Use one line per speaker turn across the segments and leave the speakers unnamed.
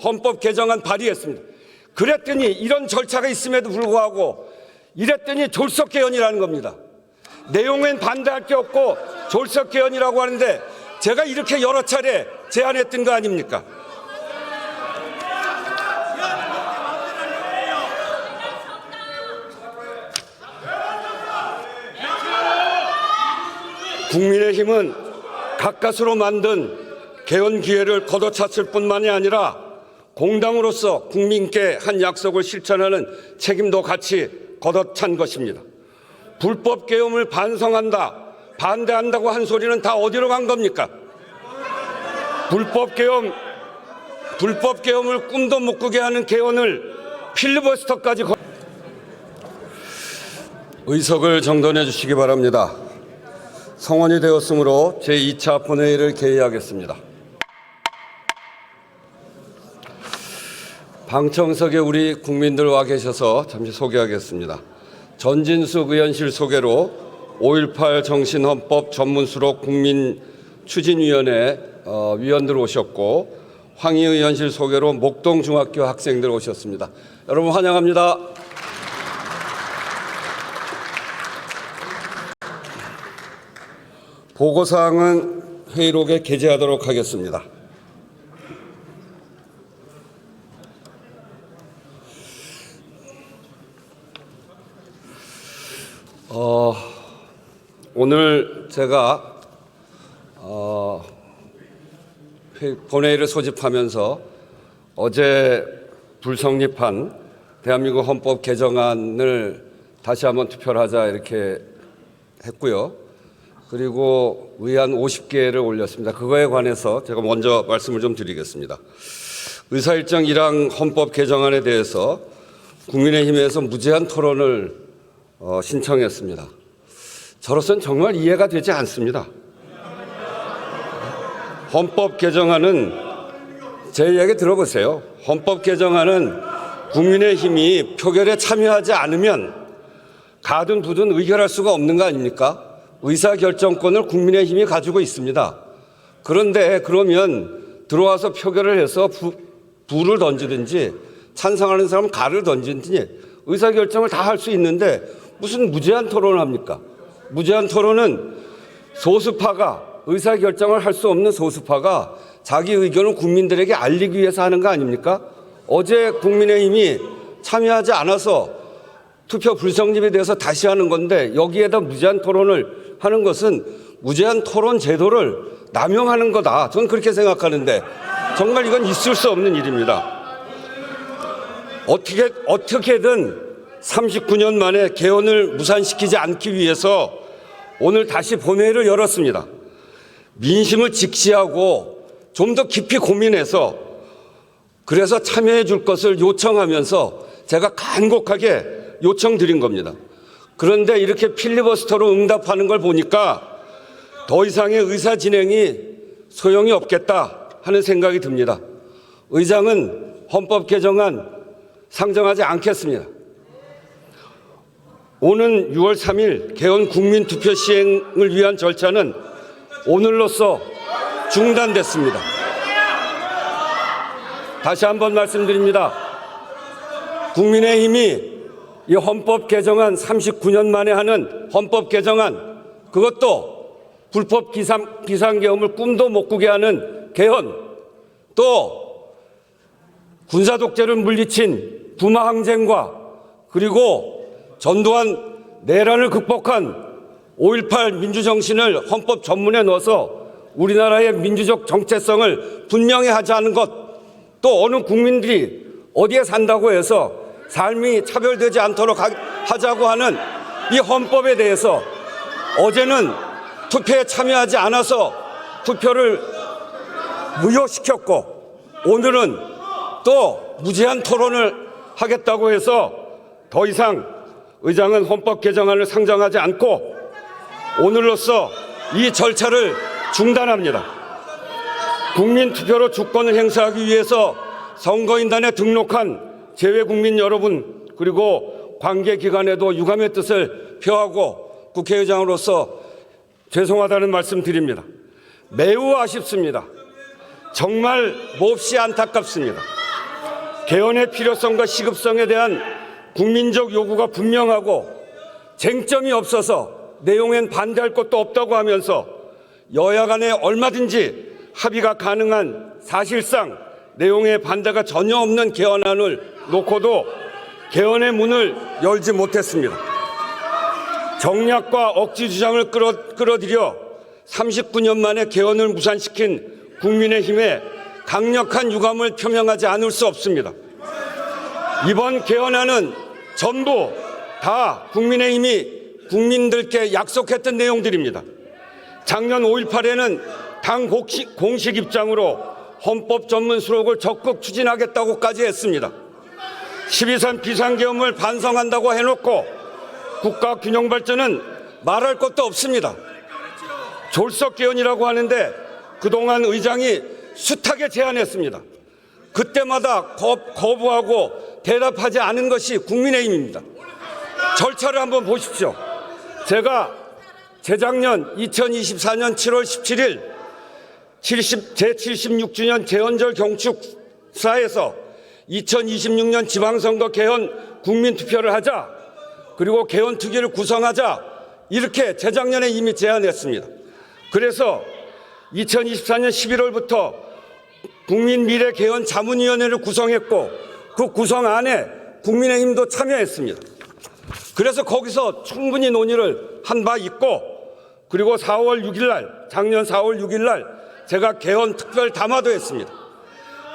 헌법 개정안 발의했습니다. 그랬더니 이런 절차가 있음에도 불구하고 이랬더니 졸속 개헌이라는 겁니다. 내용엔 반대할 게 없고 졸속 개헌이라고 하는데 제가 이렇게 여러 차례 제안했던 거 아닙니까? 국민의힘은 가까스로 만든 개헌 기회를 걷어찼을 뿐만이 아니라 공당으로서 국민께 한 약속을 실천하는 책임도 같이 걷어찬 것입니다. 불법 개헌을 반성한다, 반대한다고 한 소리는 다 어디로 간 겁니까? 불법 개헌을 꿈도 못 꾸게 하는 개헌을 필리버스터까지 의석을 정돈해 주시기 바랍니다. 성원이 되었으므로 제2차 본회의를 개의하겠습니다. 방청석에 우리 국민들 와 계셔서 잠시 소개하겠습니다. 전진숙 의원실 소개로 5.18 정신헌법 전문수록 국민추진위원회 위원들 오셨고, 황희 의원실 소개로 목동중학교 학생들 오셨습니다. 여러분 환영합니다. 보고사항은 회의록에 게재하도록 하겠습니다. 오늘 제가 본회의를 소집하면서 어제 불성립한 대한민국 헌법 개정안을 다시 한번 투표를 하자 이렇게 했고요. 그리고 의안 50개를 올렸습니다. 그거에 관해서 제가 먼저 말씀을 좀 드리겠습니다. 의사일정 1항 헌법 개정안에 대해서 국민의힘에서 무제한 토론을 신청했습니다. 저로서는 정말 이해가 되지 않습니다. 헌법 개정안은 제 이야기 들어보세요. 헌법 개정안은 국민의힘이 표결에 참여하지 않으면 가든 부든 의결할 수가 없는 거 아닙니까? 의사결정권을 국민의힘이 가지고 있습니다. 그런데 그러면 들어와서 표결을 해서 부를 던지든지 찬성하는 사람은 가를 던지든지 의사결정을 다 할 수 있는데 무슨 무제한 토론을 합니까? 무제한 토론은 소수파가 의사결정을 할 수 없는 소수파가 자기 의견을 국민들에게 알리기 위해서 하는 거 아닙니까? 어제 국민의힘이 참여하지 않아서 투표 불성립에 대해서 다시 하는 건데 여기에다 무제한 토론을 하는 것은 무제한 토론 제도를 남용하는 거다. 저는 그렇게 생각하는데 정말 이건 있을 수 없는 일입니다. 어떻게든 39년 만에 개헌을 무산시키지 않기 위해서 오늘 다시 본회의를 열었습니다. 민심을 직시하고 좀 더 깊이 고민해서 그래서 참여해 줄 것을 요청하면서 제가 간곡하게 요청드린 겁니다. 그런데 이렇게 필리버스터로 응답하는 걸 보니까 더 이상의 의사 진행이 소용이 없겠다 하는 생각이 듭니다. 의장은 헌법 개정안 상정하지 않겠습니다. 오는 6월 3일 개헌 국민투표 시행을 위한 절차는 오늘로써 중단됐습니다. 다시 한번 말씀드립니다. 국민의힘이 이 헌법 개정안 39년 만에 하는 헌법 개정안, 그것도 불법 비상계엄을 꿈도 못 꾸게 하는 개헌, 또 군사 독재를 물리친 부마 항쟁과 그리고 전두환 내란을 극복한 5.18 민주정신을 헌법 전문에 넣어서 우리나라의 민주적 정체성을 분명히 하자는 것, 또 어느 국민들이 어디에 산다고 해서 삶이 차별되지 않도록 하자고 하는 이 헌법에 대해서 어제는 투표에 참여하지 않아서 투표를 무효시켰고 오늘은 또 무제한 토론을 하겠다고 해서 더 이상 의장은 헌법 개정안을 상정하지 않고 오늘로써 이 절차를 중단합니다. 국민투표로 주권을 행사하기 위해서 선거인단에 등록한 재외국민 여러분 그리고 관계기관에도 유감의 뜻을 표하고 국회의장으로서 죄송하다는 말씀 드립니다. 매우 아쉽습니다. 정말 몹시 안타깝습니다. 개헌의 필요성과 시급성에 대한 국민적 요구가 분명하고 쟁점이 없어서 내용엔 반대할 것도 없다고 하면서 여야 간에 얼마든지 합의가 가능한 사실상 내용에 반대가 전혀 없는 개헌안을 놓고도 개헌의 문을 열지 못했습니다. 정략과 억지 주장을 끌어들여 39년 만에 개헌을 무산시킨 국민의힘에 강력한 유감을 표명하지 않을 수 없습니다. 이번 개헌안은 전부 다 국민의힘이 국민들께 약속했던 내용들입니다. 작년 5.18에는 당 공식 입장으로 헌법 전문 수록을 적극 추진하겠다고까지 했습니다. 12.3 비상계엄을 반성한다고 해놓고 국가 균형 발전은 말할 것도 없습니다. 졸속 개헌이라고 하는데 그동안 의장이 숱하게 제안했습니다. 그때마다 거부하고 대답하지 않은 것이 국민의힘입니다. 절차를 한번 보십시오. 제가 재작년 2024년 7월 17일 제76주년 제헌절 경축사에서 2026년 지방선거 개헌 국민투표를 하자, 그리고 개헌특위를 구성하자, 이렇게 재작년에 이미 제안했습니다. 그래서 2024년 11월부터 국민미래개헌자문위원회를 구성했고 그 구성 안에 국민의힘도 참여했습니다. 그래서 거기서 충분히 논의를 한 바 있고, 그리고 4월 6일 날, 작년 4월 6일 날 제가 개헌 특별 담화도 했습니다.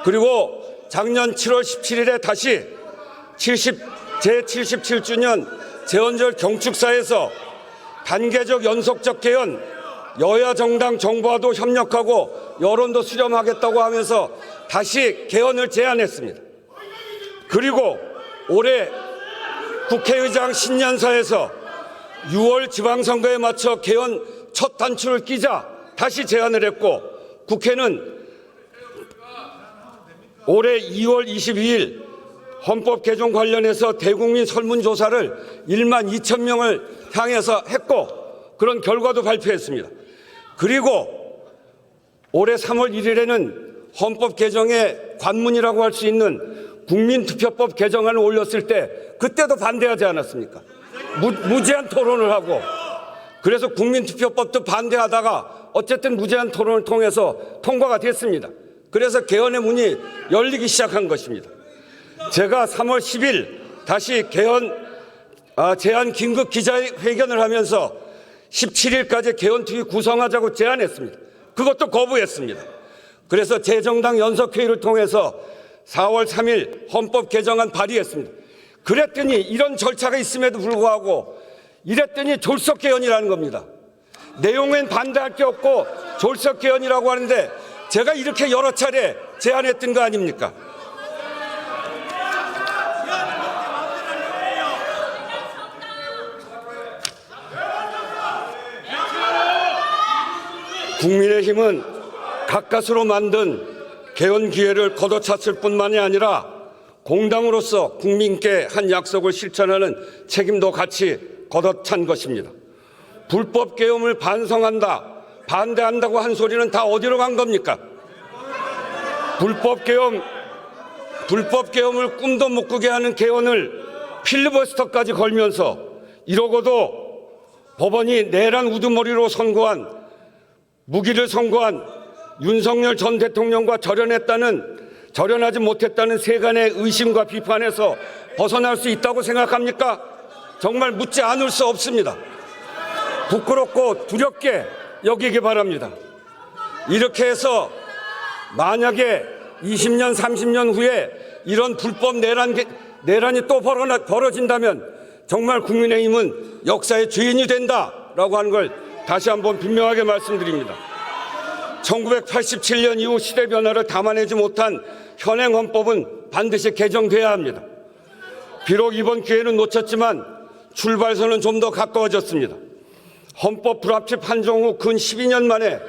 그리고 작년 7월 17일에 다시 제77주년 제헌절 경축사에서 단계적 연속적 개헌, 여야 정당 정부와도 협력하고 여론도 수렴하겠다고 하면서 다시 개헌을 제안했습니다. 그리고 올해 국회의장 신년사에서 6월 지방선거에 맞춰 개헌 첫 단추를 끼자 다시 제안을 했고, 국회는 올해 2월 22일 헌법 개정 관련해서 대국민 설문조사를 1만 2천 명을 향해서 했고 그런 결과도 발표했습니다. 그리고 올해 3월 1일에는 헌법 개정의 관문이라고 할 수 있는 국민투표법 개정안을 올렸을 때 그때도 반대하지 않았습니까? 무제한 토론을 하고, 그래서 국민투표법도 반대하다가 어쨌든 무제한 토론을 통해서 통과가 됐습니다. 그래서 개헌의 문이 열리기 시작한 것입니다. 제가 3월 10일 다시 개헌 제안 긴급 기자회견을 하면서 17일까지 개헌특위 구성하자고 제안했습니다. 그것도 거부했습니다. 그래서 재정당 연석회의를 통해서 4월 3일 헌법 개정안 발의했습니다. 그랬더니 이런 절차가 있음에도 불구하고 이랬더니 졸속 개헌이라는 겁니다. 내용엔 반대할 게 없고 졸속 개헌이라고 하는데 제가 이렇게 여러 차례 제안했던 거 아닙니까? 국민의힘은 가까스로 만든 개헌 기회를 걷어찼을 뿐만이 아니라 공당으로서 국민께 한 약속을 실천하는 책임도 같이 걷어찬 것입니다. 불법 계엄을 반성한다, 반대한다고 한 소리는 다 어디로 간 겁니까? 불법 계엄을 꿈도 못 꾸게 하는 개헌을 필리버스터까지 걸면서 이러고도 법원이 내란 우두머리로 무기를 선고한 윤석열 전 대통령과 절연하지 못했다는 세간의 의심과 비판에서 벗어날 수 있다고 생각합니까? 정말 묻지 않을 수 없습니다. 부끄럽고 두렵게 여기기 바랍니다. 이렇게 해서 만약에 20년, 30년 후에 이런 불법 내란이 또 벌어진다면 정말 국민의힘은 역사의 죄인이 된다라고 하는 걸 다시 한번 분명하게 말씀드립니다. 1987년 이후 시대 변화를 담아내지 못한 현행 헌법은 반드시 개정돼야 합니다. 비록 이번 기회는 놓쳤지만 출발선은 좀 더 가까워졌습니다. 헌법 불합치 판정 후 근 12년 만에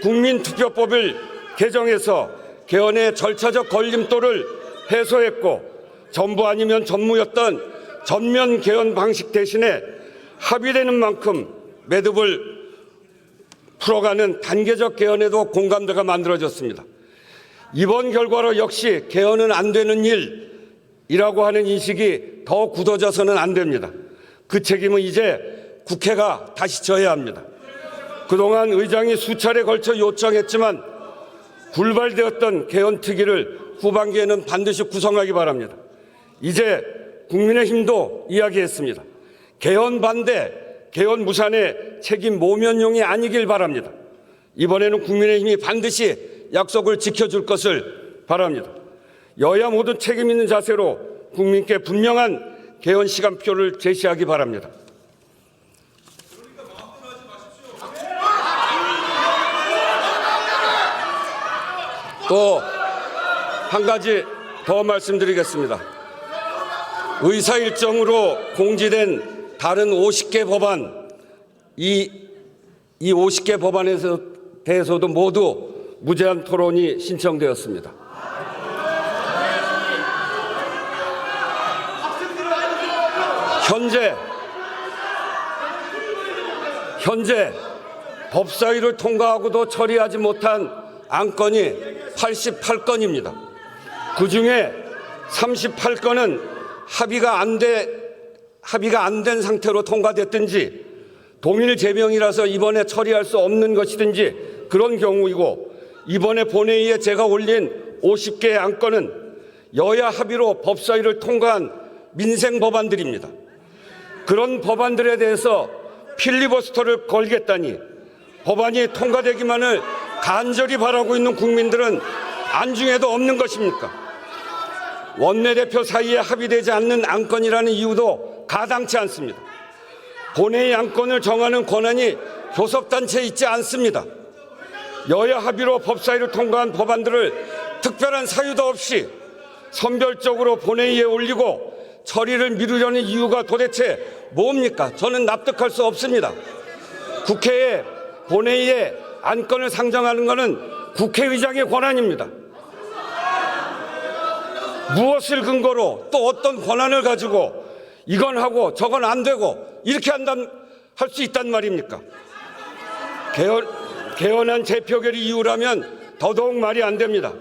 국민투표법을 개정해서 개헌의 절차적 걸림돌을 해소했고, 전부 아니면 전무였던 전면 개헌 방식 대신에 합의되는 만큼 매듭을 풀어가는 단계적 개헌에도 공감대가 만들어졌습니다. 이번 결과로 역시 개헌은 안 되는 일, 하는 인식이 더 굳어져서는 안 됩니다. 그 책임은 이제 국회가 다시 져야 합니다. 그동안 의장이 수차례 걸쳐 요청했지만 불발되었던 개헌특위를 후반기에는 반드시 구성하기 바랍니다. 이제 국민의힘도 이야기했습니다. 개헌 반대, 개헌 무산의 책임 모면용이 아니길 바랍니다. 이번에는 국민의힘이 반드시 약속을 지켜줄 것을 바랍니다. 여야 모두 책임 있는 자세로 국민께 분명한 개헌 시간표를 제시하기 바랍니다. 또 한 가지 더 말씀드리겠습니다. 의사일정으로 공지된 다른 50개 법안, 이 50개 법안에 대해서도 모두 무제한 토론이 신청되었습니다. 현재 법사위를 통과하고도 처리하지 못한 안건이 88건입니다. 그중에 38건은 합의가 안 된 상태로 통과됐든지 동일 제명이라서 이번에 처리할 수 없는 것이든지 그런 경우이고, 이번에 본회의에 제가 올린 50개의 안건은 여야 합의로 법사위를 통과한 민생 법안들입니다. 그런 법안들에 대해서 필리버스터를 걸겠다니 법안이 통과되기만을 간절히 바라고 있는 국민들은 안중에도 없는 것입니까? 원내대표 사이에 합의되지 않는 안건이라는 이유도 가당치 않습니다. 본회의 안건을 정하는 권한이 교섭단체에 있지 않습니다. 여야 합의로 법사위를 통과한 법안들을 특별한 사유도 없이 선별적으로 본회의에 올리고 처리를 미루려는 이유가 도대체 뭡니까? 저는 납득할 수 없습니다. 본회의에 안건을 상정하는 것은 국회의장의 권한입니다. 무엇을 근거로 또 어떤 권한을 가지고 이건 하고 저건 안 되고 이렇게 할 수 있단 말입니까? 개헌안 재표결이 이유라면 더더욱 말이 안 됩니다.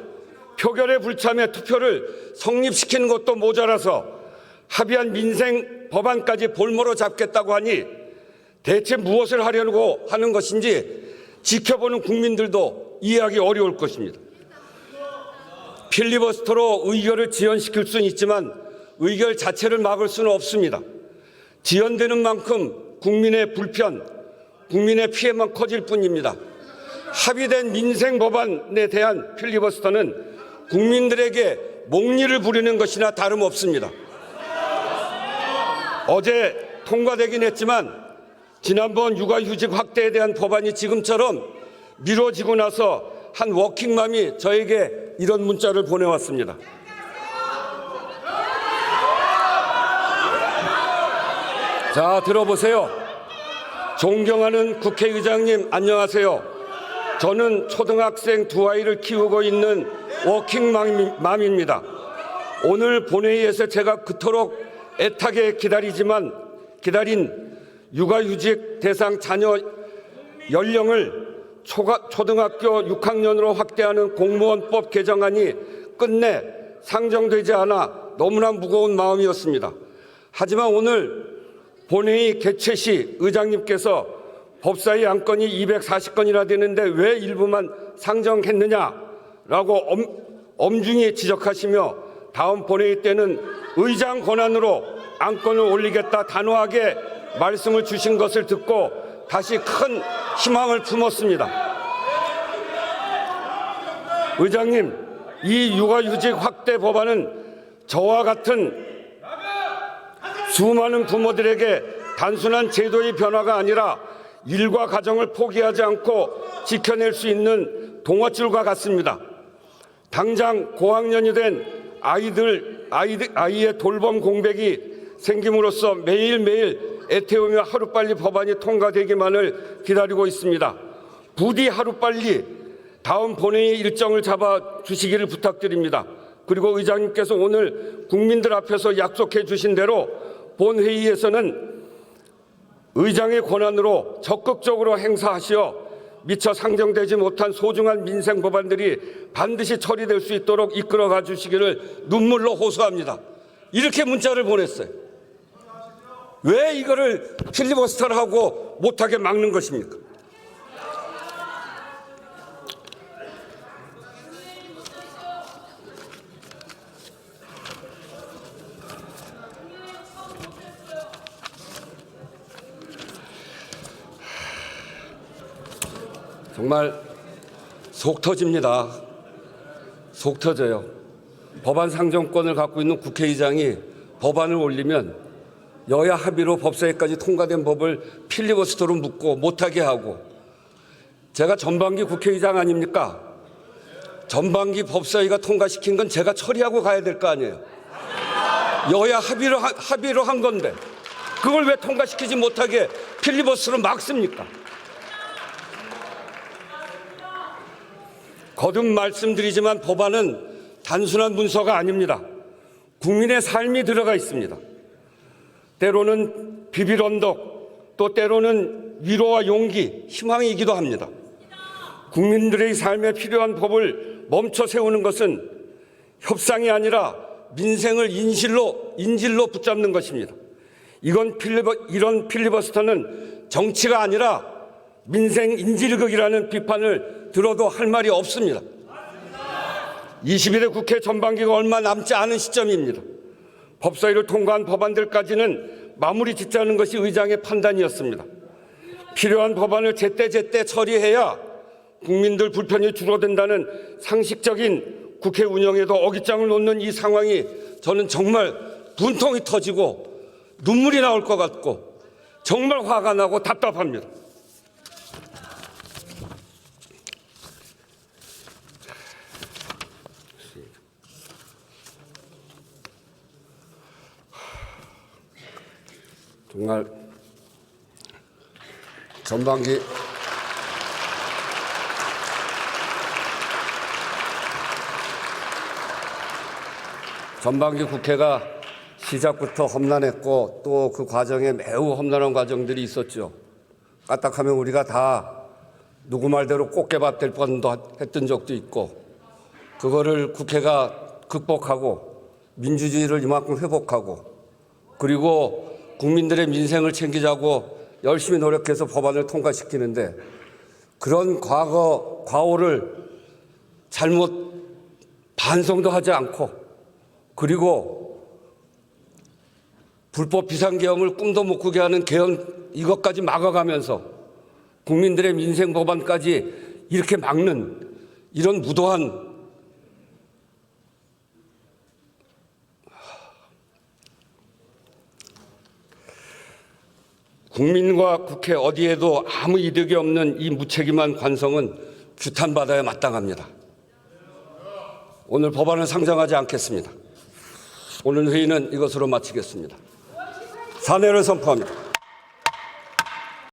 표결에 불참해 투표를 성립시키는 것도 모자라서 합의한 민생 법안까지 볼모로 잡겠다고 하니 대체 무엇을 하려고 하는 것인지 지켜보는 국민들도 이해하기 어려울 것입니다. 필리버스터로 의결을 지연시킬 수는 있지만 의결 자체를 막을 수는 없습니다. 지연되는 만큼 국민의 불편, 국민의 피해만 커질 뿐입니다. 합의된 민생 법안에 대한 필리버스터는 국민들에게 목리를 부리는 것이나 다름없습니다. 어제 통과되긴 했지만 지난번 육아휴직 확대에 대한 법안이 지금처럼 미뤄지고 나서 한 워킹맘이 저에게 이런 문자를 보내왔습니다. 자, 들어보세요. 존경하는 국회의장님, 안녕하세요. 저는 초등학생 두 아이를 키우고 있는 워킹맘입니다. 오늘 본회의에서 제가 그토록 애타게 기다린 육아휴직 대상 자녀 연령을 초등학교 6학년으로 확대하는 공무원법 개정안이 끝내 상정되지 않아 너무나 무거운 마음이었습니다. 하지만 오늘 본회의 개최 시 의장님께서 법사위 안건이 240건이나 되는데 왜 일부만 상정했느냐라고 엄중히 지적하시며 다음 본회의 때는 의장 권한으로 안건을 올리겠다 단호하게 말씀을 주신 것을 듣고 다시 큰 희망을 품었습니다. 의장님, 이 육아휴직 확대 법안은 저와 같은 수많은 부모들에게 단순한 제도의 변화가 아니라 일과 가정을 포기하지 않고 지켜낼 수 있는 동아줄과 같습니다. 당장 고학년이 된 아이의 돌봄 공백이 생김으로써 매일매일 애태우며 하루빨리 법안이 통과되기만을 기다리고 있습니다. 부디 하루빨리 다음 본회의 일정을 잡아주시기를 부탁드립니다. 그리고 의장님께서 오늘 국민들 앞에서 약속해 주신 대로 본회의에서는 의장의 권한으로 적극적으로 행사하시어 미처 상정되지 못한 소중한 민생 법안들이 반드시 처리될 수 있도록 이끌어가 주시기를 눈물로 호소합니다. 이렇게 문자를 보냈어요. 왜 이거를 필리버스터를 하고 못하게 막는 것입니까? 정말 속 터집니다. 속 터져요. 법안 상정권을 갖고 있는 국회의장이 법안을 올리면 여야 합의로 법사위까지 통과된 법을 필리버스터로 묶고 못하게 하고, 제가 전반기 국회의장 아닙니까? 전반기 법사위가 통과시킨 건 제가 처리하고 가야 될 거 아니에요. 여야 합의로 한 건데 그걸 왜 통과시키지 못하게 필리버스터로 막습니까? 거듭 말씀드리지만 법안은 단순한 문서가 아닙니다. 국민의 삶이 들어가 있습니다. 때로는 비빌 언덕, 또 때로는 위로와 용기, 희망이기도 합니다. 국민들의 삶에 필요한 법을 멈춰 세우는 것은 협상이 아니라 민생을 인질로 붙잡는 것입니다. 이런 필리버스터는 정치가 아니라 민생 인질극이라는 비판을 들어도 할 말이 없습니다. 22대 국회 전반기가 얼마 남지 않은 시점입니다. 법사위를 통과한 법안들까지는 마무리 짓자는 것이 의장의 판단이었습니다. 필요한 법안을 제때제때 처리해야 국민들 불편이 줄어든다는 상식적인 국회 운영에도 어깃장을 놓는 이 상황이 저는 정말 분통이 터지고 눈물이 나올 것 같고 정말 화가 나고 답답합니다. 정말 전반기 국회가 시작부터 험난했고 또 그 과정에 매우 험난한 과정들이 있었죠. 까딱하면 우리가 다 누구 말대로 꽃게밥 될 뻔도 했던 적도 있고, 그거를 국회가 극복하고 민주주의를 이만큼 회복하고, 그리고 국민들의 민생을 챙기자고 열심히 노력해서 법안을 통과시키는데, 그런 과오를 잘못 반성도 하지 않고, 그리고 불법 비상계엄을 꿈도 못 꾸게 하는 계엄 이것까지 막아가면서 국민들의 민생 법안까지 이렇게 막는 이런 무도한, 국민과 국회 어디에도 아무 이득이 없는 이 무책임한 관성은 규탄받아야 마땅합니다. 오늘 법안을 상정하지 않겠습니다. 오늘 회의는 이것으로 마치겠습니다. 산회를 선포합니다.